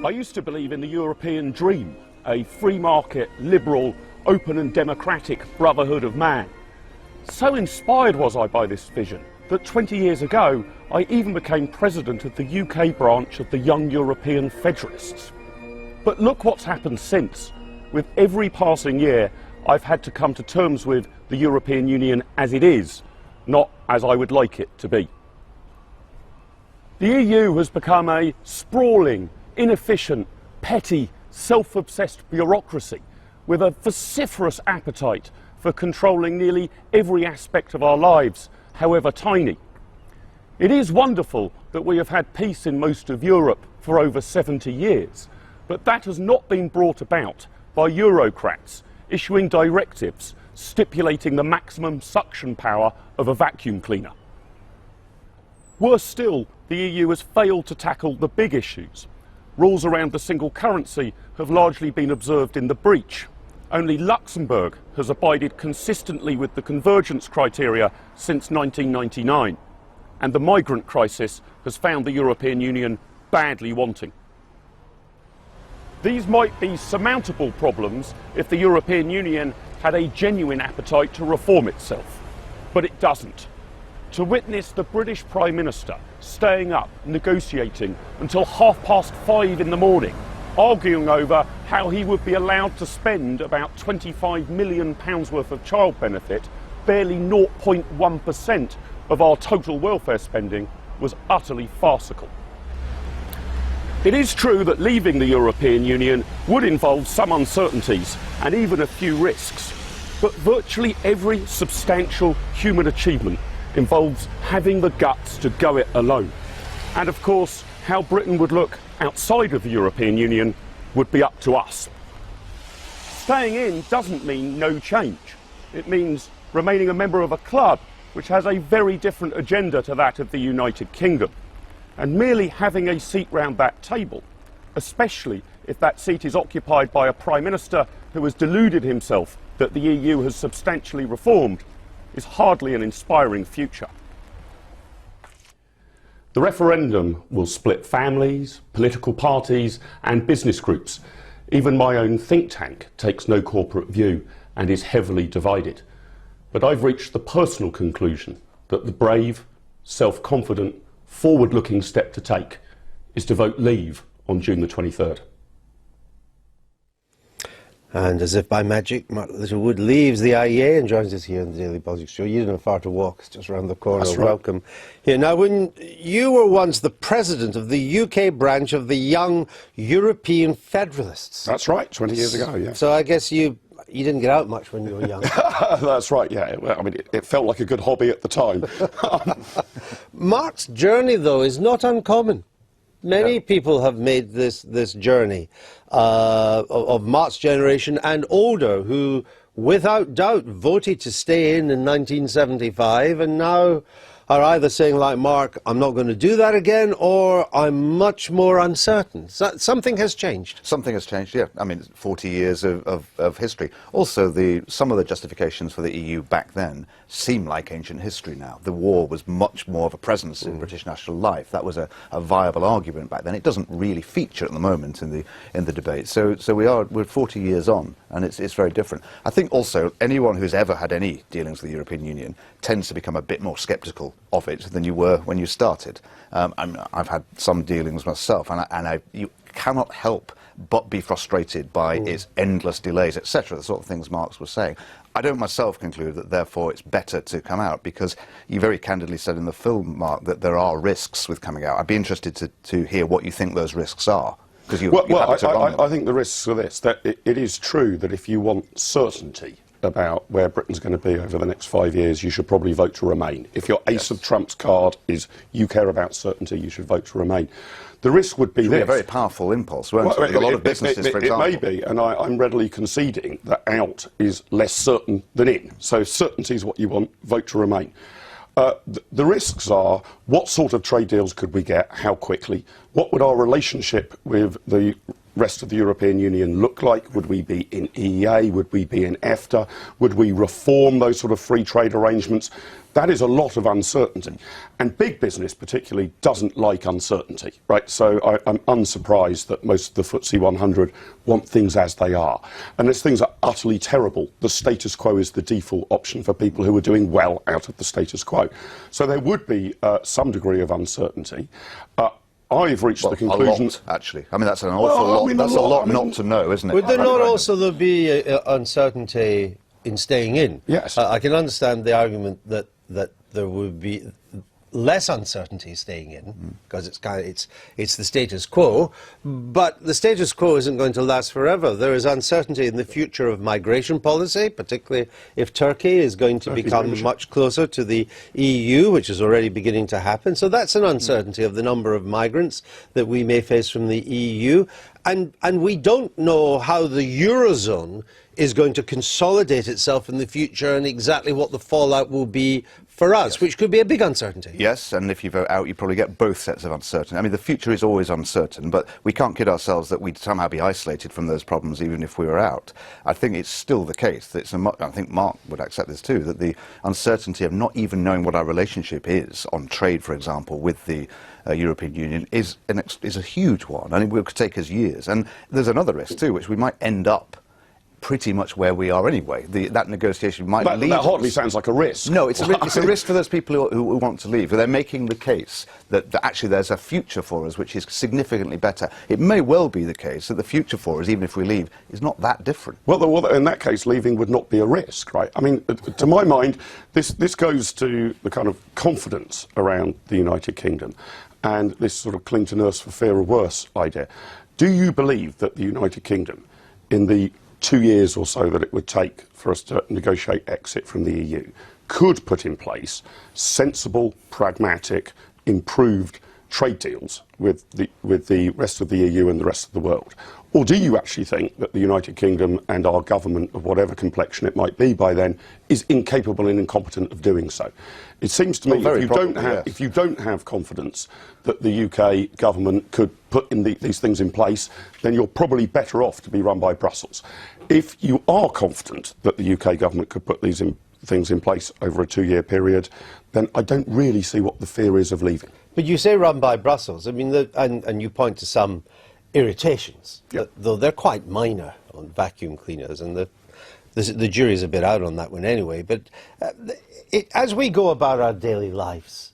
I used to believe in the European dream, a free market, liberal, open and democratic brotherhood of man. So inspired was I by this vision that 20 years ago I even became president of the UK branch of the Young European Federalists. But look what's happened since. With every passing year I've had to come to terms with the European Union as it is, not as I would like it to be. The EU has become a sprawling, inefficient, petty, self-obsessed bureaucracy with a vociferous appetite for controlling nearly every aspect of our lives, however tiny. It is wonderful that we have had peace in most of Europe for over 70 years, but that has not been brought about by Eurocrats issuing directives stipulating the maximum suction power of a vacuum cleaner. Worse still, the EU has failed to tackle the big issues. Rules around the single currency have largely been observed in the breach. Only Luxembourg has abided consistently with the convergence criteria since 1999. And the migrant crisis has found the European Union badly wanting. These might be surmountable problems if the European Union had a genuine appetite to reform itself. But it doesn't. To witness the British Prime Minister staying up, negotiating until 5:30 in the morning, arguing over how he would be allowed to spend about £25 million worth of child benefit, barely 0.1% of our total welfare spending, was utterly farcical. It is true that leaving the European Union would involve some uncertainties and even a few risks, but virtually every substantial human achievement involves having the guts to go it alone. And of course, how Britain would look outside of the European Union would be up to us. Staying in doesn't mean no change. It means remaining a member of a club which has a very different agenda to that of the United Kingdom. And merely having a seat round that table, especially if that seat is occupied by a Prime Minister who has deluded himself that the EU has substantially reformed, is hardly an inspiring future. The referendum will split families, political parties and business groups. Even my own think tank takes no corporate view and is heavily divided. But I've reached the personal conclusion that the brave, self-confident, forward-looking step to take is to vote Leave on June the 23rd. And as if by magic, Mark Littlewood leaves the IEA and joins us here on the Daily Politics Show. You don't have far to walk, it's just around the corner. That's right. Welcome here. Now, when you were once the president of the UK branch of the Young European Federalists. That's right, 20 years ago, yeah. So I guess you didn't get out much when you were young. That's right, yeah. Well, I mean, it felt like a good hobby at the time. Mark's journey, though, is not uncommon. Many people have made this journey of Mark's generation and older who, without doubt, voted to stay in 1975 and now are either saying, like Mark, I'm not going to do that again, or I'm much more uncertain. So something has changed. Something has changed, yeah. I mean, 40 years of history. Also, some of the justifications for the EU back then seem like ancient history now. The war was much more of a presence in British national life. That was a viable argument back then. It doesn't really feature at the moment in the debate. So we're 40 years on, and it's very different. I think also anyone who's ever had any dealings with the European Union tends to become a bit more sceptical of it than you were when you started. I've had some dealings myself, and you cannot help but be frustrated by its endless delays, etc., the sort of things Marx was saying. I don't myself conclude that therefore it's better to come out, because you very candidly said in the film, Mark, that there are risks with coming out. I'd be interested to hear what you think those risks are. I think the risks are this, that it is true that if you want certainty about where Britain's going to be over the next 5 years, you should probably vote to remain. If your ace of trumps card is you care about certainty, you should vote to remain. The risk would be this. A very powerful impulse, won't it? A lot of businesses, for example. It may be, and I'm readily conceding that out is less certain than in. So certainty is what you want, vote to remain. The risks are, what sort of trade deals could we get, how quickly, what would our relationship with the rest of the European Union look like? Would we be in EEA? Would we be in EFTA? Would we reform those sort of free trade arrangements? That is a lot of uncertainty. And big business particularly doesn't like uncertainty, right? So I'm unsurprised that most of the FTSE 100 want things as they are. Unless things are utterly terrible, the status quo is the default option for people who are doing well out of the status quo. So there would be some degree of uncertainty. I've reached the conclusion... A lot, actually. I mean, that's an awful lot. I mean, that's a lot not to know, isn't it? Would there not also be uncertainty in staying in? Yes. I can understand the argument that there would be less uncertainty staying in, because it's the status quo, but the status quo isn't going to last forever. There is uncertainty in the future of migration policy, particularly if Turkey is going to become much closer to the EU, which is already beginning to happen. So that's an uncertainty of the number of migrants that we may face from the EU. And we don't know how the Eurozone is going to consolidate itself in the future and exactly what the fallout will be for us, which could be a big uncertainty. Yes, and if you vote out, you probably get both sets of uncertainty. I mean, the future is always uncertain, but we can't kid ourselves that we'd somehow be isolated from those problems even if we were out. I think it's still the case, that I think Mark would accept this too, that the uncertainty of not even knowing what our relationship is on trade, for example, with the European Union is a huge one, and it will take us years. And there's another risk too, which we might end up pretty much where we are anyway. That negotiation might lead... That hardly sounds like a risk. No, it's a risk for those people who want to leave. They're making the case that actually there's a future for us which is significantly better. It may well be the case that the future for us, even if we leave, is not that different. Well, in that case, leaving would not be a risk, right? I mean, to my mind, this goes to the kind of confidence around the United Kingdom and this sort of cling to nurse for fear of worse idea. Do you believe that the United Kingdom, in the 2 years or so that it would take for us to negotiate exit from the EU, could put in place sensible, pragmatic, improved trade deals with the rest of the EU and the rest of the world? Or do you actually think that the United Kingdom and our government, of whatever complexion it might be by then, is incapable and incompetent of doing so? It seems to me if you don't have confidence that the UK government could put these things in place, then you're probably better off to be run by Brussels. If you are confident that the UK government could put these things in place over a 2-year period, then I don't really see what the fear is of leaving. But you say run by Brussels. I mean, and you point to some irritations, though they're quite minor on vacuum cleaners, and the jury's a bit out on that one anyway. But as we go about our daily lives,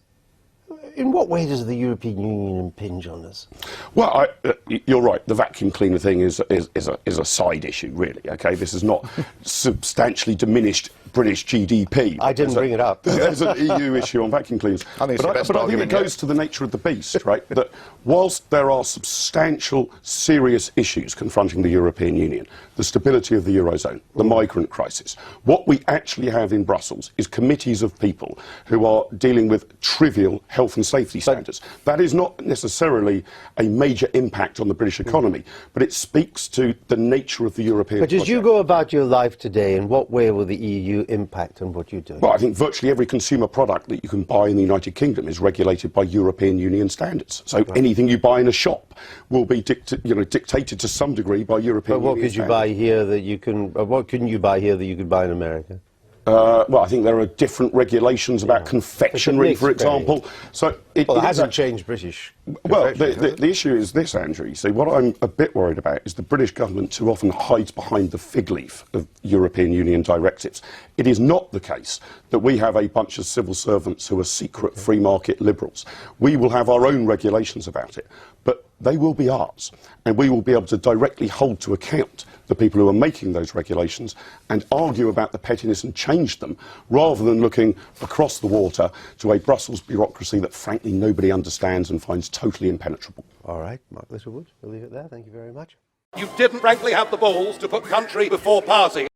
in what way does the European Union impinge on us? Well, you're right. The vacuum cleaner thing is a side issue, really. Okay, this is not substantially diminished British GDP. I didn't bring it up. There's an EU issue on vacuum cleaners. But I think it goes to the nature of the beast, right? That whilst there are substantial, serious issues confronting the European Union, the stability of the Eurozone, the migrant crisis, what we actually have in Brussels is committees of people who are dealing with trivial health and safety standards. That is not necessarily a major impact on the British economy, but it speaks to the nature of the European project. But as you go about your life today, in what way will the EU impact on what you do? Well, I think virtually every consumer product that you can buy in the United Kingdom is regulated by European Union standards. So anything you buy in a shop will be dictated to some degree by European Union standards. But what could you buy here that you can... what couldn't you buy here that you could buy in America? Well, I think there are different regulations about confectionery, for example. So it hasn't changed British. Well, the issue is this, Andrew. You see, what I'm a bit worried about is the British government too often hides behind the fig leaf of European Union directives. It is not the case that we have a bunch of civil servants who are secret free market liberals. We will have our own regulations about it, but they will be ours, and we will be able to directly hold to account the people who are making those regulations and argue about the pettiness and change them, rather than looking across the water to a Brussels bureaucracy that frankly nobody understands and finds totally impenetrable. All right, Mark Littlewood, we'll leave it there. Thank you very much. You didn't frankly have the balls to put country before party.